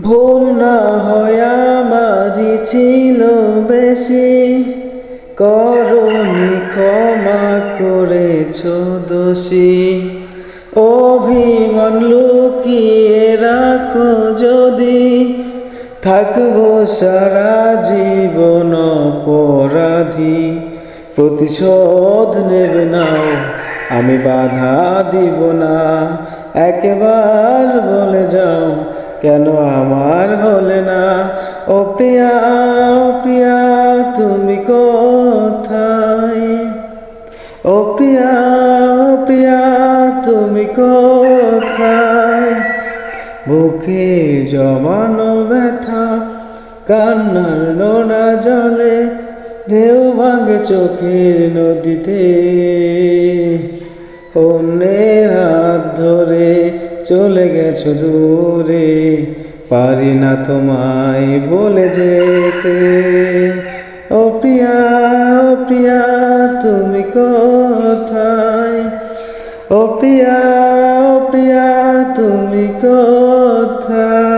ভুল না হয় আমারই ছিল বেশি, করুণী ক্ষমা করেছ দোষী। অভিমান লুকিয়ে রাখো যদি, থাকবো সারা জীবন অপরাধী। প্রতিশোধ নেবে নাও, আমি বাধা দিব না। একবার বলে যাও, কেন আমার হলে না? ও প্রিয়া, ও প্রিয়া তুমি কোথায়? ও প্রিয়া, ও প্রিয়া তুমি কোথায়? বুকে জমানো ব্যথা, কান্নার নোনা জলে, ঢেউ ভাঙে চোখের নদীতে। অন্যের হাত ধরে চলে গেছো দূরে, পারি না তোমায় ভুলে যেতে। ও প্রিয়া, ও প্রিয়া তুমি কোথায়? ও প্রিয়া, ও প্রিয়া তুমি কোথায়?